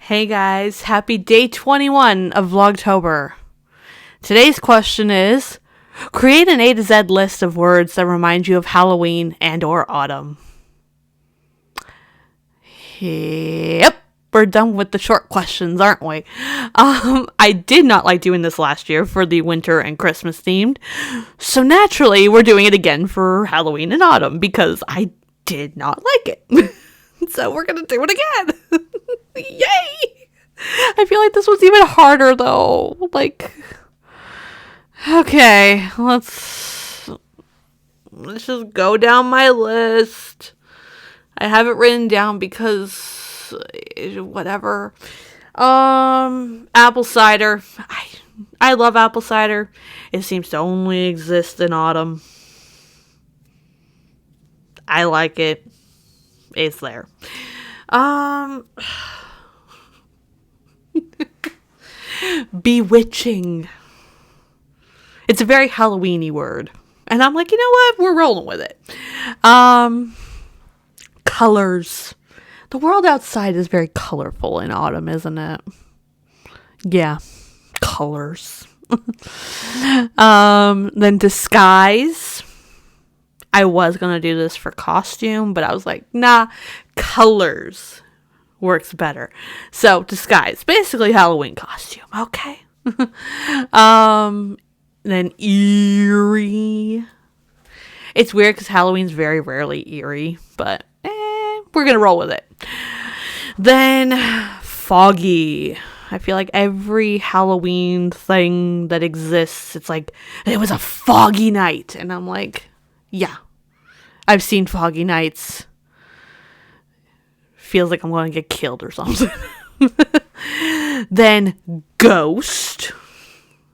Hey guys, happy day 21 of Vlogtober. Today's question is, create an A to Z list of words that remind you of Halloween and or autumn. Yep, we're done with the short questions, aren't we? I did not like doing this last year for the winter and Christmas themed, so naturally we're doing it again for Halloween and autumn because I did not like it. So we're gonna do it again. Yay! I feel like this was even harder though. Okay, let's just go down my list. I have it written down because whatever. Apple cider. I love apple cider. It seems to only exist in autumn. I like it. It's there. Bewitching. It's a very Halloween-y word. And I'm like, you know what? We're rolling with it. Colors. The world outside is very colorful in autumn, isn't it? Yeah. Colors. Then disguise. I was going to do this for costume, but I was like, nah, colors works better. So disguise, basically Halloween costume. Okay. Then eerie. It's weird because Halloween's very rarely eerie, but we're going to roll with it. Then foggy. I feel like every Halloween thing that exists, it's like, it was a foggy night. And I'm like, yeah, I've seen foggy nights. Feels like I'm going to get killed or something. Then ghost.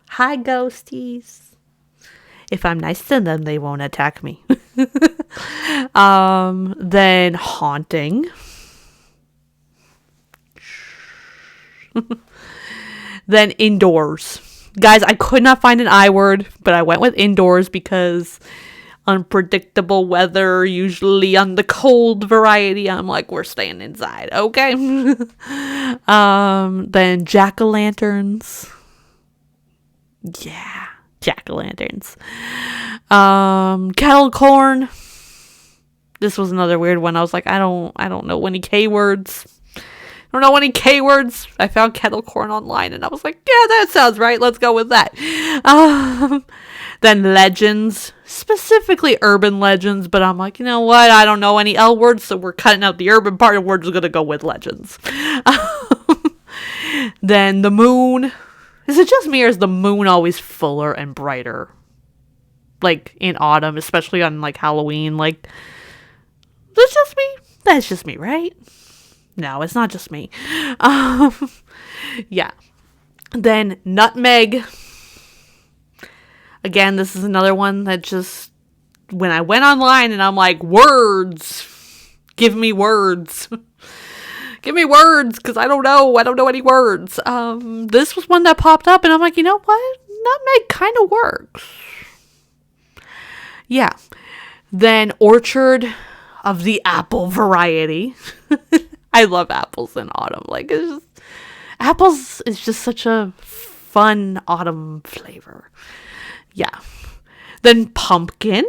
Hi, ghosties. If I'm nice to them, they won't attack me. Then haunting. Then indoors. Guys, I could not find an I word, but I went with indoors because unpredictable weather, usually on the cold variety. I'm like, we're staying inside, okay? Then jack-o'-lanterns. Yeah, jack-o'-lanterns. Kettle corn. This was another weird one. I was like, I don't know any K words. I don't know any K words. I found kettle corn online and I was like, yeah, that sounds right. Let's go with that. Then legends, specifically urban legends, but I'm like, you know what? I don't know any L words, so we're cutting out the urban part and we're just going to go with legends. Then the moon. Is it just me or is the moon always fuller and brighter? Like in autumn, especially on like Halloween, like, that's just me. That's just me, right? No, it's not just me. Yeah. Then nutmeg. Again, this is another one that just, when I went online and I'm like, words. Give me words. Give me words, because I don't know. I don't know any words. This was one that popped up and I'm like, you know what? Nutmeg kind of works. Yeah. Then orchard of the apple variety. I love apples in autumn. Like, it's just, apples is just such a fun autumn flavor. Yeah. Then pumpkin.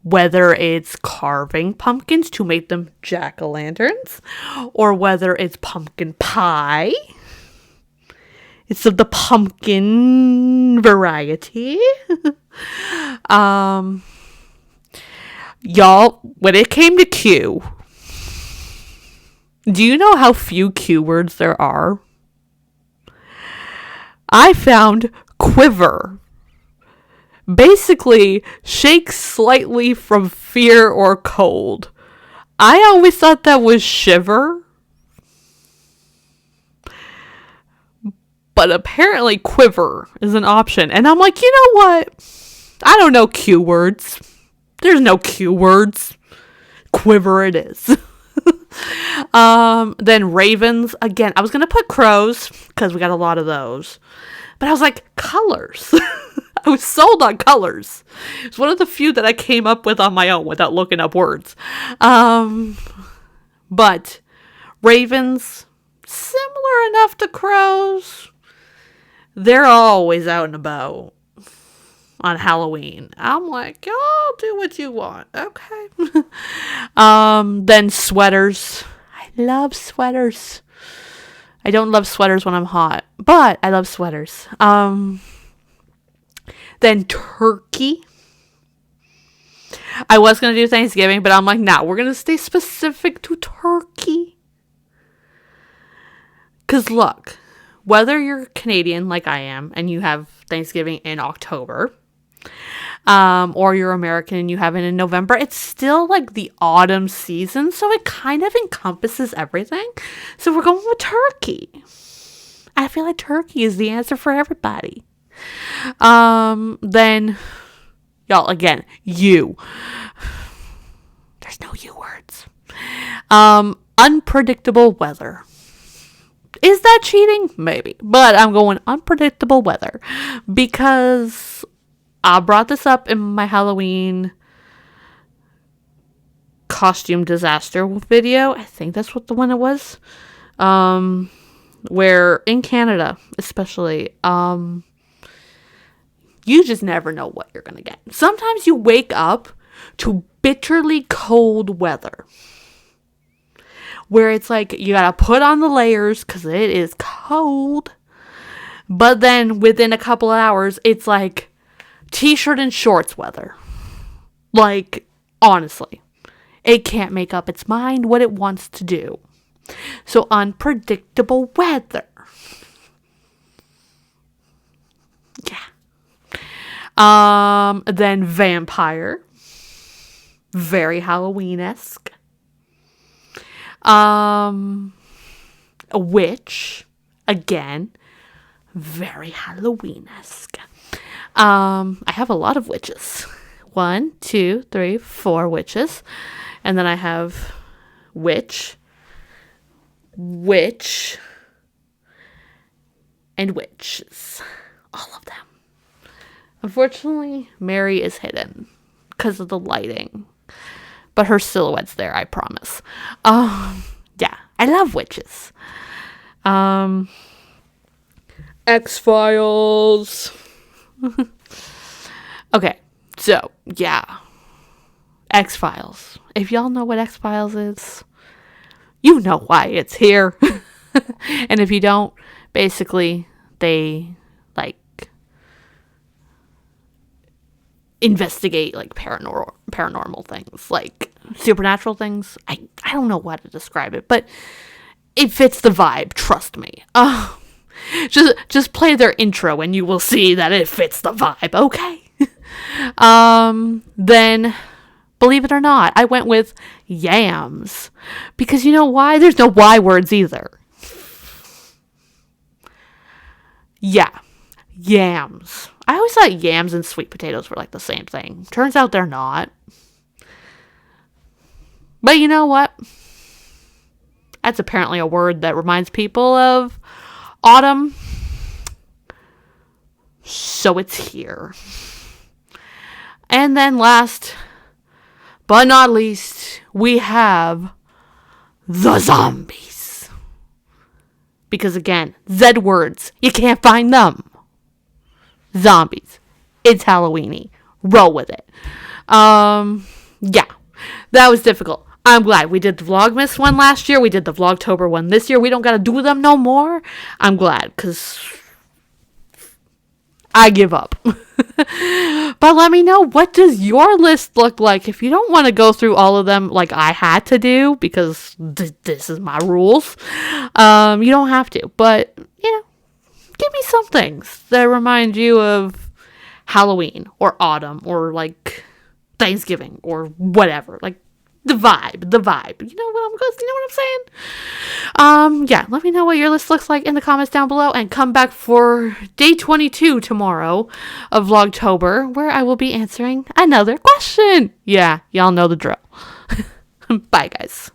Whether it's carving pumpkins to make them jack-o'-lanterns, or whether it's pumpkin pie. It's of the pumpkin variety. Y'all, when it came to Q, do you know how few Q words there are? I found quiver. Basically, shake slightly from fear or cold. I always thought that was shiver. But apparently quiver is an option. And I'm like, you know what? I don't know Q words. There's no Q words. Quiver it is. Then ravens. Again, I was going to put crows because we got a lot of those. But I was like, colors. I was sold on colors. It's one of the few that I came up with on my own without looking up words. But ravens, similar enough to crows. They're always out and about on Halloween. I'm like, y'all do what you want. Okay. Then sweaters. I love sweaters. I don't love sweaters when I'm hot, but I love sweaters. Then turkey. I was going to do Thanksgiving, but I'm like, nah, we're going to stay specific to turkey. Because look, whether you're Canadian like I am and you have Thanksgiving in October, or you're American and you have it in November, it's still like the autumn season, so it kind of encompasses everything. So we're going with turkey. I feel like turkey is the answer for everybody. Then, y'all, again, you. There's no you words. Unpredictable weather. Is that cheating? Maybe. But I'm going unpredictable weather because I brought this up in my Halloween costume disaster video. I think that's what the one it was. Where in Canada, especially, you just never know what you're going to get. Sometimes you wake up to bitterly cold weather. Where it's like, you gotta put on the layers because it is cold. But then within a couple of hours, it's like t-shirt and shorts weather. Like, honestly, it can't make up its mind what it wants to do. So unpredictable weather. Yeah. Then vampire. Very Halloween-esque. A witch, again, very Halloween-esque. I have a lot of witches. 1, 2, 3, 4 witches. And then I have witch, and witches. All of them. Unfortunately, Mary is hidden because of the lighting. But her silhouette's there, I promise. Yeah, I love witches. X-Files. Okay, so, yeah. X-Files. If y'all know what X-Files is, you know why it's here. And if you don't, basically, they, like, investigate like paranormal things, like supernatural things. I don't know how to describe it, but it fits the vibe, trust me. Just play their intro and you will see that it fits the vibe, okay? Then, believe it or not, I went with yams. Because you know why? There's no Y words either. Yeah. Yams. I always thought yams and sweet potatoes were like the same thing. Turns out they're not. But you know what? That's apparently a word that reminds people of autumn. So it's here. And then last but not least, we have the zombies. Because again, Z words, you can't find them. Zombies. It's Halloweeny. Roll with it. Yeah. That was difficult. I'm glad we did the Vlogmas one last year. We did the Vlogtober one this year. We don't gotta do them no more. I'm glad, because I give up. But let me know, what does your list look like? If you don't want to go through all of them like I had to do, because this is my rules, you don't have to. But, you know, give me some things that remind you of Halloween or autumn or like Thanksgiving or whatever. Like the vibe. You know what I'm saying? Yeah, let me know what your list looks like in the comments down below, and come back for day 22 tomorrow of Vlogtober, where I will be answering another question. Yeah, y'all know the drill. Bye, guys.